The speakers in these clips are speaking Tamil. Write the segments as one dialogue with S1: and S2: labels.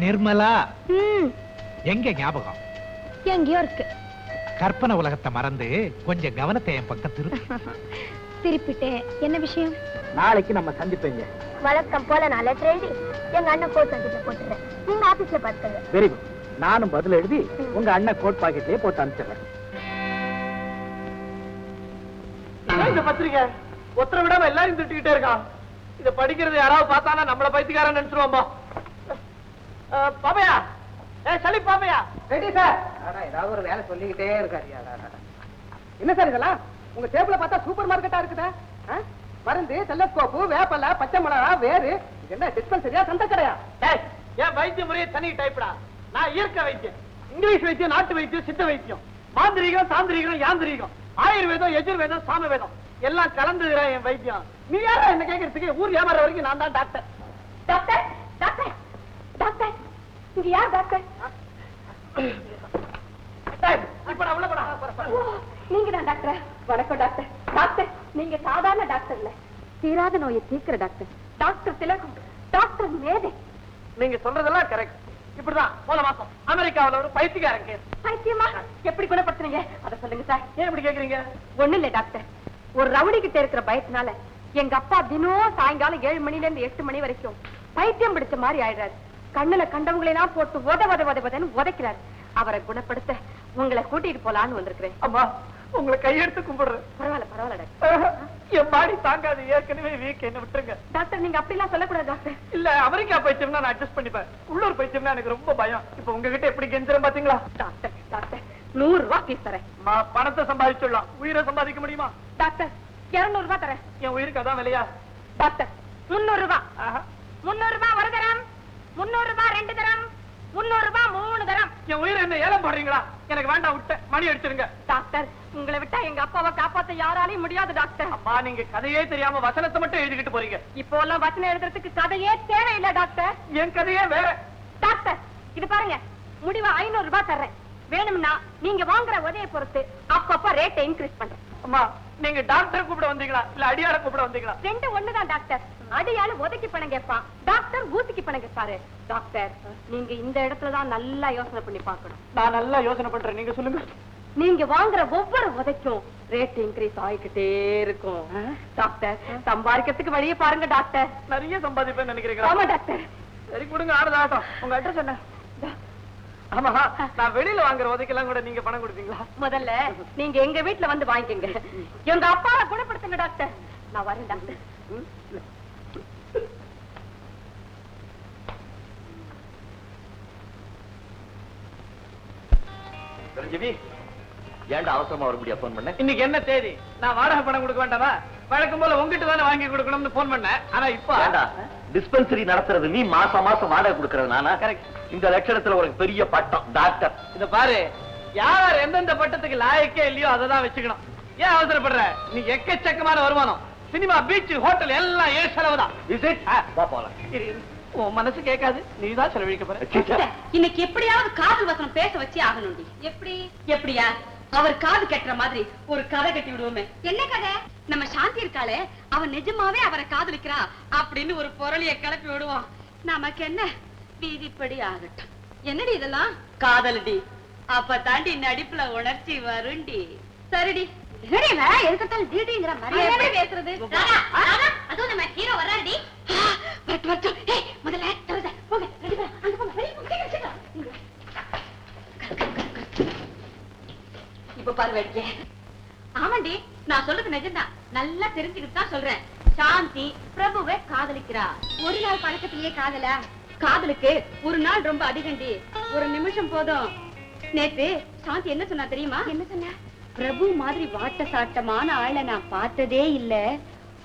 S1: நிர்மலா எங்க ஞாபகம்
S2: எங்கேயோ இருக்கு.
S1: கற்பனை உலகத்தை மறந்து கொஞ்சம் கவனத்தை என் பக்கம்
S2: திருப்பிட்டே. என்ன விஷயம்?
S3: நாளைக்கு நம்ம சந்திப்பீங்க.
S2: வழக்கம் போல நான் லெட்டர் எழுதி எங்க அண்ணன் கோட் பாக்கெட்ல போட்டுறேன். நீங்க ஆபீஸ்ல பாத்துக்கங்க.
S3: Very good. நானும் பதில் எழுதி உங்க அண்ணன் கோட் பாக்கெட்லயே போட்டு அனுப்பிச்சிடுறேன். இந்த பத்திரிக்கை ஒத்தர விடாம எல்லாரும் திட்டிக்கிட்டே இருக்கான். இத படிக்கிறது யாராவது பார்த்தானா நம்மள பைத்தியக்காரன் நினைச்சிருவோம்பா. பாப்பையா, சளி பாப்பையா. Ready sir. ஏதாவது ஒரு வேலை சொல்லிக்கிட்டே இருக்காரு. என்ன சார் இதெல்லாம்? உங்க டேபிள பார்த்தா சூப்பர் மார்க்கெட்டா இருக்குதா? மருந்து, செல்லஸ்கோப்பு, வேப்பல, பச்சை மிளகா, வேறு. என்ன டிஸ்பென்சரியா, சந்த கடையா? ஏன் வைத்திய முறையை தனி டைப்டா. நான் இயற்கை வைத்தியம், இங்கிலீஷ் வைத்தியம், நாட்டு வைத்தியம், சித்த வைத்தியம், மாந்திரிகம், தாந்திரிகம், யாந்திரிகம், ஆயுர்வேதம், எஜுர்வேதம், சாமவேதம் எல்லாம் கலந்துகிறேன் என் வைத்தியம். நீ யாரா என்ன கேட்கறதுக்கு? ஊர் ஏமாற வரைக்கும் நான் தான் டாக்டர்.
S2: டாக்டர் டாக்டர் டாக்டர், இங்க யார் டாக்டர்?
S3: இப்ப நான் உள்ள போடா.
S2: நீங்க தான் டாக்டர். வணக்கம் டாக்டர். டாக்டர், நீங்க சாதாரண டாக்டர் இல்ல, தீராத நோயை தீர்க்கிற டாக்டர். டாக்டர் திலகம், டாக்டர் மேதை.
S3: நீங்க சொல்றதெல்லாம் கரெக்ட். இப்படிதான் போன மாசம் அமெரிக்காவில் ஒரு பைத்தியக்காரன் கேஸ்.
S2: பைத்தியமா? எப்படி குணப்படுத்துறீங்க அதை சொல்லுங்க சார்.
S3: ஏன் இப்படி கேக்குறீங்க?
S2: ஒண்ணு இல்ல டாக்டர், ஒரு ரவுடி கிட்ட இருக்கிற பயத்தினால எங்க அப்பா தினம் சாயங்காலம் 7 மணில இருந்து 8 மணி வரைக்கும் பைத்தியம் பிடிச்ச மாதிரி ஆயிடுறாரு. கண்ணுல கண்டவங்களை எல்லாம் போட்டு உதன்னு உதைக்கிறாரு. அவரை குணப்படுத்த உங்களை கூட்டிட்டு போலான்னு வந்திருக்கிறேன்.
S3: அம்மா, உங்களை கையெடுத்து கும்பிடுறேன்.
S2: பரவாயில்ல பரவாயில்ல டாக்டர்.
S3: என் பாடி தாங்காது, ஏற்கனவே வீக். என்ன விட்டுருங்க
S2: டாக்டர். நீங்க அப்படி எல்லாம் சொல்லக்கூடாது டாக்டர்.
S3: இல்ல, அமெரிக்கா பைத்தியம்னா நான் அட்ஜஸ்ட் பண்ணிப்பேன். உள்ளூர் பைத்தியம்னா எனக்கு ரொம்ப பயம். இப்ப உங்ககிட்ட எப்படி கெஞ்சிரும் பாத்தீங்களா?
S2: டாக்டர் டாக்டர், 100 ரூபாய் ஃபீஸ் தரேன்.
S3: பணத்தை சம்பாதிச்சுடலாம், உயிரை சம்பாதிக்க முடியுமா?
S2: டாக்டர் 200 ரூபாய் தரேன்.
S3: என் உயிருக்கு அதான் விலையா?
S2: டாக்டர் 300 ரூபாய். 300 ரூபாய் ஒரு தரம், 300 ரூபாய் 2 தரம், 300 ரூபாய் 3 தரம்.
S3: என் உயிரை என்ன ஏலம் போடுறீங்களா? எனக்கு வேண்டாம், விட்ட மணி அடிச்சிருங்க.
S2: டாக்டர், உங்களை விட்டா எங்க அப்பாவை காப்பாத்த யாராலையும் முடியாது டாக்டர்.
S3: அம்மா, நீங்க கதையே தெரியாம வசனத்தை மட்டும் எழுதிக்கிட்டு போறீங்க.
S2: இப்போ எல்லாம் வசனம் எழுதுறதுக்கு கதையே தேவையில்லை டாக்டர்.
S3: என் கதையே வேற.
S2: டாக்டர், இது பாருங்க, முடிவா 500 ரூபாய் தர்றேன். வேணும்னா நீங்க வாங்குற உதவியை பொறுத்து அப்பப்ப ரேட்டை இன்க்ரீஸ் பண்றேன்.
S3: அம்மா, நீங்க டாக்டர் கூப்பிட வந்தீங்களா இல்ல அடியார கூப்பிட வந்தீங்களா?
S2: ரெண்டு ஒண்ணுதான் டாக்டர். அடியாளு உதைக்கு பணம் கேட்பான், டாக்டர் ஊசிக்கு பணம் கேட்பாரு. டாக்டர், நீங்க இந்த இடத்துலதான் நல்லா யோசனை பண்ணி பார்க்கணும்.
S3: நான் நல்லா யோசனை பண்றேன், நீங்க சொல்லுங்க.
S2: நீங்க வாங்குற ஒவ்வொரு உதைக்கும் ரேட் இன்க்ரீஸ் ஆகிக்கிட்டே இருக்கும். டாக்டர், சம்பாதிக்கிறதுக்கு வழியே பாருங்க டாக்டர்.
S3: நிறைய சம்பாதிப்பேன்னு நினைக்கிறீங்க?
S2: ஆமா டாக்டர்.
S3: சரி, கொடுங்க, ஆடுதாட்டம். உங்க அட்ரஸ் என்ன? ஆமா, நான் வெளியில வாங்குற உதைக்கெல்லாம் கூட நீங்க பணம் கொடுப்பீங்களா?
S2: முதல்ல நீங்க எங்க வீட்டுல வந்து வாங்கிக்கங்க. எங்க அப்பாவை குணப்படுத்துங்க டாக்டர். நான் வரேன் டாக்டர்.
S4: ஏன்டா அவசரமா வர முடியா போன் பண்ண?
S3: இன்னைக்கு என்ன தேதி? நான் வாடகை பணம் கொடுக்க வேண்டாமா? வழக்கம் போல உங்ககிட்ட தானே வாங்கி கொடுக்கணும்னு போன் பண்ணேன். ஆனா இப்ப
S4: டிஸ்பென்சரி நடத்துறது நீ, மாசம் மாசம் வாடகை கொடுக்கறது நானா?
S3: கரெக்ட்.
S4: இந்த லட்சணத்துல ஒரு பெரிய பட்டம் டாக்டர்.
S3: இத பாரு, யார் எந்தெந்த பட்டத்துக்கு லாயக்கே இல்லையோ அததான் வச்சுக்கணும். ஏன் அவசரப்படுற? நீ எக்கச்சக்கமான வருமானம், சினிமா, பீச், ஹோட்டல் எல்லாம் ஏ செலவுதான். உன் மனசு கேட்காது, நீதான் செலவழிக்க போற.
S2: இன்னைக்கு எப்படியாவது காதல் வசனம் பேச வச்சு ஆகணும்டி. எப்படியா அவர் காது கட்டுற மாதிரி ஒரு கதை கட்டி விடுவோமே. என்ன கதை? நம்ம சாந்தி இருக்காளே, அவன் நிஜமாவே அவரை காதலிக்கிறா அப்படின்னு ஒரு பொருளிய கிளப்பி விடுவோம். நமக்கு என்ன, வீதிப்படி ஆகட்டும். என்னடி இதெல்லாம்? காதல்டி. அப்ப தாண்டி நடிப்புல உணர்ச்சி வருண்டி. சரிடி. எதுக்கத்தாலும் டிடிங்கிற மாதிரி பேசுறது. அதுவும் நம்ம ஹீரோ வர்றாருடி. முதல்ல போங்க, அங்க போங்க. இப்ப பாரு வேடிக்கை. ஆமாண்டி, நான் சொல்றது நிஜம்தான். நல்லா தெரிஞ்சுக்கிட்டு தான் சொல்றேன். சாந்தி பிரபுவை காதலிக்கிறா. ஒரு நாள் பழக்கத்திலேயே காதலா? காதலுக்கு ஒரு நாள் ரொம்ப அதிகண்டி. ஒரு நிமிஷம் போதும். நேத்து சாந்தி என்ன சொன்னா தெரியுமா? என்ன சொன்னா? பிரபு மாதிரி வாட்ட சாட்டமான ஆளை நான் பார்த்ததே இல்ல,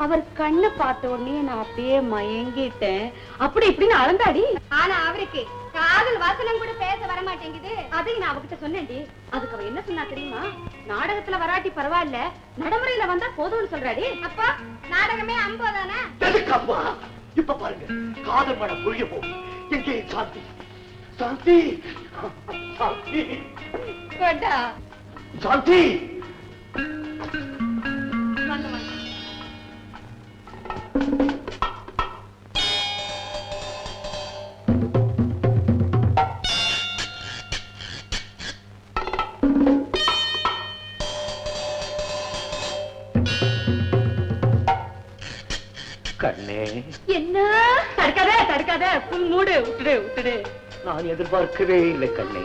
S2: அவர் கண்ணை பார்த்த உடனே நான் அப்படியே மயங்கிட்டேன், அப்படி இப்படின்னு அளந்தாடி. ஆனா அவருக்கு காதல் வசனம் கூட பேச வர மாட்டேங்குது. அதையும் நான் அவகிட்ட சொன்னேன்டி. அதுக்கு அவ என்ன சொன்னா தெரியுமா? நாடகத்துல வராட்டி பரவாயில்ல, நடைமுறையில வந்தா போதும்னு சொல்றாடி. அப்பா, நாடகமே அம்போதானே?
S4: இப்ப பாருங்க, காதல் மழை பொழிய போகும். எங்கே சாந்தி? சாந்தி, சாந்தி, சாந்தி.
S2: மூடு விட்டுடு விட்டுடு.
S4: நான் எதிர்பார்க்கவே இல்லை கண்ணே.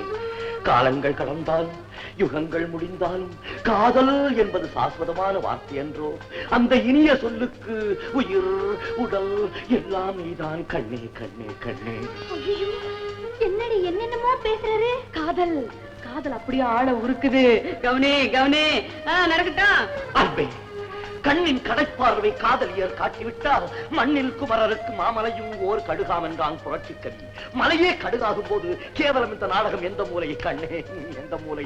S4: காலங்கள் கடந்தாலும் யுகங்கள் முடிந்தாலும் காதல் என்பது சாஸ்வதமான வார்த்தை என்றோ. அந்த இனிய சொல்லுக்கு உயிர் உடல் எல்லாம் நீதான் கண்ணே கண்ணே கண்ணே.
S2: என்னடி என்னென்னமோ பேசுறாரு. காதல் காதல் அப்படியே ஆள உருக்குது. கவனே கவனே. நடக்கட்டும்.
S4: அன்பே, கண்ணின் கடைப்பார்வை காதலியர் காட்டிவிட்டால் மண்ணில் குமரருக்கு மாமலையும் ஓர் கடுகாம் என்றான் புரட்சிக்கவி. மலையே கடுகாகும் போது கேவலம் இந்த நாடகம் எந்த மூலையை கண்ணே, எந்த மூலை?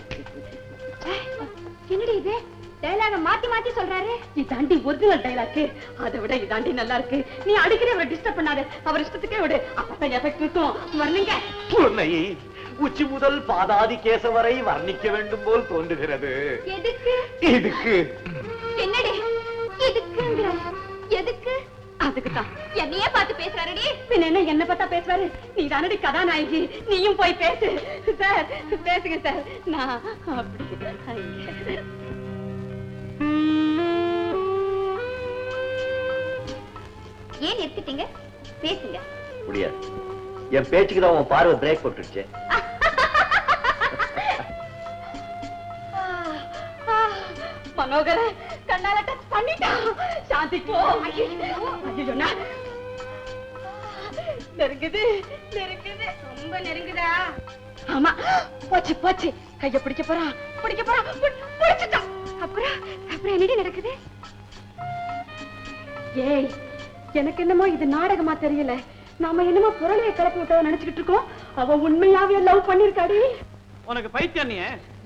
S2: என்னடி இது டைலாக மாத்தி மாத்தி சொல்றாரு. இதாண்டி ஒரிஜினல் டைலாக். அதை விட இதாண்டி நல்லா இருக்கு. நீ அடிக்கடி அவரை டிஸ்டர்ப் பண்ணாத. அவர் இஷ்டத்துக்கே விடு. அப்பதான் எஃபெக்ட் இருக்கும். வரணுங்க.
S4: உன்னை உச்சி முதல் பாதாதி கேச வரை வர்ணிக்க வேண்டும் போல் தோன்றுகிறது.
S2: எதுக்கு?
S4: எதுக்கு?
S2: என்னடி எதுக்குங்க? எதுக்கு? அதுக்குதான் என்னையே பார்த்து பேசுறாருடி. என்ன என்ன பார்த்தா பேசுவாரு? நீ தானடி கதாநாயகி. நீயும் போய் பேசு. சார் பேசுங்க சார். நான் அப்படி ஏன் எடுத்துட்டீங்க? பேசுங்க.
S4: முடியாது. என் பேச்சுக்கு தான் உன் பார்வை பிரேக் போட்டுருச்சு.
S2: மனோகர கண்ணால டச் பண்ணிட்டான். சாந்திக்கு நெருங்குது நெருங்குது. ரொம்ப நெருங்குதா? ஆமா. போச்சு போச்சு. கைய பிடிக்க போறான் பிடிக்க போறான். பிடிச்சிட்டான். அப்புறம் அப்புறம் என்னடி நடக்குது? ஏய், எனக்கு என்னமோ இது நாடகமா தெரியல. நாம என்னமோ புரளையை கிளப்பி விட்டத நினைச்சுக்கிட்டு இருக்கோம். அவ உண்மையாவே லவ் பண்ணிருக்காடி.
S3: உனக்கு பைத்தியம்? நீ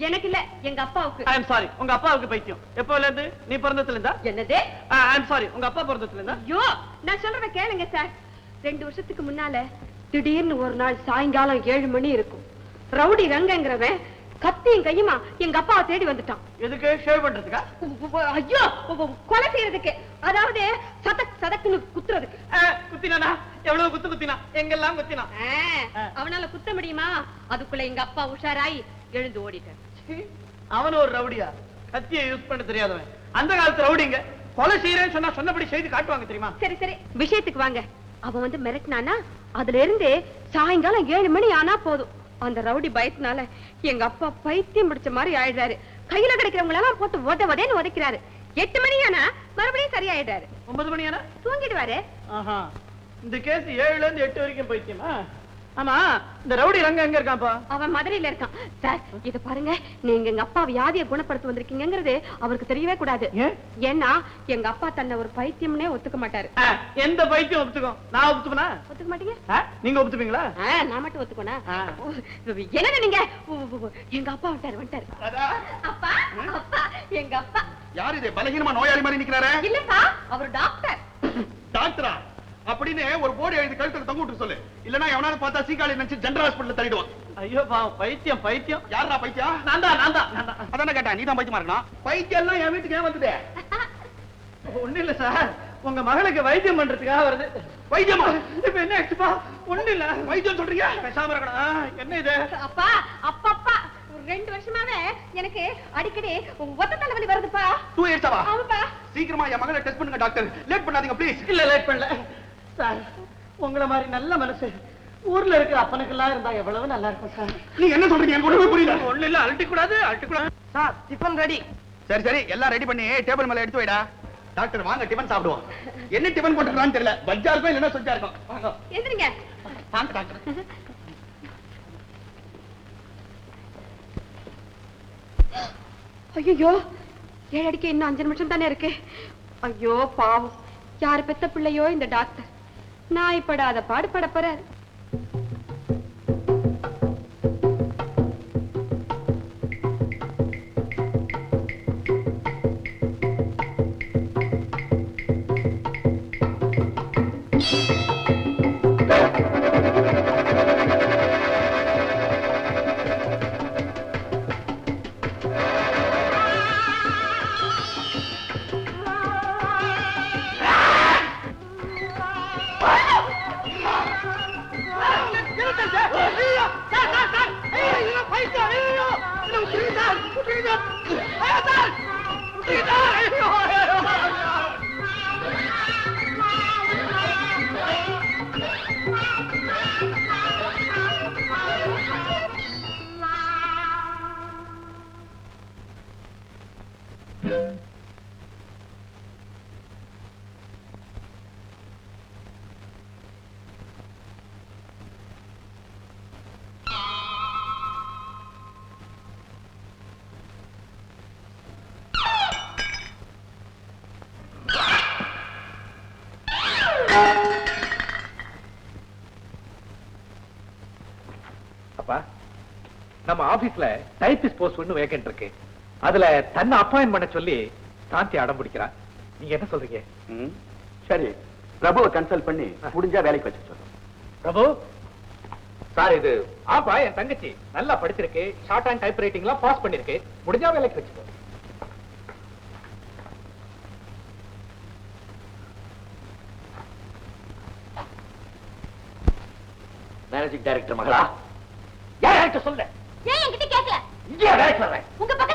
S2: எனக்கு இல்ல, எங்க அப்பாவுக்கு.
S3: ஐ அம் சாரி, உங்க அப்பாவுக்கு பைத்தியம். எப்போல இருந்து? நீ பிறந்ததுல இருந்தா?
S2: என்னது?
S3: ஐ அம் சாரி, உங்க அப்பா பிறந்ததுல இருந்தா?
S2: ஐயோ, நான் சொல்றத கேளுங்க சார். 2 வருஷத்துக்கு முன்னால திடீர்னு ஒரு நாள் சாயங்காலம் 7 மணி இருக்கும். ரவுடி ரங்கங்கிறவன் கத்தியும் கையுமா எங்க அப்பாவை தேடி வந்துட்டான்.
S3: எதுக்கு? ஷேவ் பண்றதுக்கா?
S2: ஐயோ, கொலை செய்யறதுக்கு. அதாவது சதக் சதக்குன்னு குத்துறதுக்கு.
S3: குத்தினானா? எவ்வளவு குத்து குத்தினா? எங்கெல்லாம் குத்தினா?
S2: அவனால குத்த முடியுமா? அதுக்குள்ள எங்க அப்பா உஷாராய் எழுந்து ஓடிட்டார்.
S3: அவன் ஒரு ரவுடியா? கத்தியை யூஸ் பண்ண தெரியாதவன். அந்த காலத்து ரவுடிங்க கொலை செய்யறேன்னு சொன்னா சொன்னபடி செய்து காட்டுவாங்க தெரியுமா?
S2: சரி சரி, விஷயத்துக்கு வாங்க. அவன் வந்து மிரட்டினானா, அதுல இருந்து சாயங்காலம் 7 மணி ஆனா போதும் அந்த ரவுடி பயத்தினால எங்க அப்பா பைத்தியம் பிடிச்ச மாதிரி ஆயிடுறாரு. கையில கிடைக்கிறவங்க எல்லாம் போட்டு உத உதன்னு உதைக்கிறாரு. 8 மணி ஆனா மறுபடியும் சரியாயிடுறாரு.
S3: 9 மணி ஆனா
S2: தூங்கிடுவாரு.
S3: இந்த கேஸ் 7ல இருந்து 8 வரைக்கும் பைத்தியமா? ஆமா, இந்த ரவுடி ரங்க எங்க இருக்கான்ப்பா?
S2: அவன் மதுரையில இருக்கான். சார், இத பாருங்க, நீங்க எங்க அப்பா வியாதியை குணப்படுத்த வந்திருக்கீங்கிறது அவருக்கு தெரியவே கூடாது. ஏன்னா எங்க அப்பா தன்னை ஒரு பைத்தியம்னே ஒத்துக்க மாட்டாரு.
S3: எந்த பைத்தியம் ஒத்துக்கும்? நான் ஒத்துக்கனா?
S2: ஒத்துக்க மாட்டீங்க?
S3: நீங்க ஒத்துப்பீங்களா?
S2: நான் மட்டும் ஒத்துக்கோனா? என்ன நீங்க? எங்க அப்பா வந்துட்டாரு. அப்பா அப்பா, எங்க அப்பா.
S5: யார் இது? பலகீனமா நோயாளி மாதிரி நிக்கிறாரு?
S2: இல்லப்பா, அவர் டாக்டர்.
S5: டாக்டரா? அப்படின்னு ஒரு போர்டு எழுதி கழுத்துல தொங்க விட்டு சொல்லு. இல்லனா எவனாவது பார்த்தா சீக்காளி நினைச்சு ஜெனரல் ஹாஸ்பிடல்ல தள்ளிடுவான்.
S3: ஐயோ பாவம், பைத்தியம் பைத்தியம்.
S5: யாரா பைத்தியம்?
S3: நான் தான்.
S5: அதானே கேட்டா, நீ தான் பைத்தியமா இருக்கணும். பைத்தியம் எல்லாம் என் வீட்டுக்கு ஏன் வந்துட்டே?
S3: ஒண்ணு இல்ல சார், உங்க மகளுக்கு வைத்தியம் பண்றதுக்காக வருது.
S5: வைத்தியமா?
S3: இப்ப என்ன ஆச்சுப்பா? ஒண்ணு இல்ல.
S5: வைத்தியம் சொல்றீங்க?
S3: பேசாம இருக்கணும். என்ன இது?
S2: அப்பா அப்பப்பா, 2 வருஷமாவே எனக்கு அடிக்கடி ஒத்த தலைவலி வருதுப்பா.
S5: 2 years ஆவா?
S2: ஆமாப்பா.
S5: சீக்கிரமா என் மகளை டெஸ்ட் பண்ணுங்க டாக்டர். லேட் பண்ணாதீங்க ப்ளீஸ்.
S3: இல்ல, லேட் பண்ணல சார். உங்களை மாதிரி நல்ல மனசு ஊர்ல இருக்கிற அப்பனுக்கெல்லாம் இருந்தா எவ்வளவு நல்லா இருக்கும் சார்.
S5: நீங்க என்ன சொல்றீங்க? எனக்கு ஒண்ணுமே புரியல.
S3: ஒண்ணு இல்ல, அழட்டி கூடாது. Sir, tiffin ready.
S5: சரி எல்லாம் ரெடி பண்ணி டேபிள் மேல எடுத்து வைடா. டாக்டர் வாங்க, டிபன் சாப்பிடுவோம். என்ன டிபன் போட்டுக்கலாம்னு தெரியல. பஜ்ஜா இருக்கும் இல்லன்னா சொஜ்ஜா இருக்கும். வாங்க.
S2: எந்திரிங்க.
S5: வாங்க டாக்டர்.
S2: ஐயோ, 7 அடிக்க இன்னும் 5 நிமிஷம் தானே இருக்கு. ஐயோ பாவம், யாரு பெத்த பிள்ளையோ இந்த டாக்டர். நான் படாத பாடுபட போறாரு.
S1: அப்பா நம்ம ஆபீஸ்ல டைபிஸ்ட் போஸ்ட் ஒண்ணு வேக்கன்ட் இருக்கு. அதுல தன்னை அப்பாயின்ட் பண்ண சொல்லி சாந்தி அடம் பிடிக்கிறா. நீங்க என்ன சொல்றீங்க?
S5: சரி, பிரபுவை கன்சல்ட் பண்ணி முடிஞ்சா வேலைக்கு வச்சு சொல்றோம்.
S1: பிரபு சார், இது ஆப்பா என் தங்கச்சி நல்லா படிச்சிருக்கு, ஷார்ட் ஹேண்ட் டைப் ரைட்டிங்லாம் பாஸ் பண்ணிருக்கு, முடிஞ்சா வேலைக்கு வச்சுக்கோ.
S4: மேனேஜிங் டைரக்டர் மகளா? யார் சொல்ல?
S2: ஏன் என்கிட்ட கேட்கல?
S4: இங்கே வேலைக்கு வர்றேன்.
S2: உங்க பக்கத்துல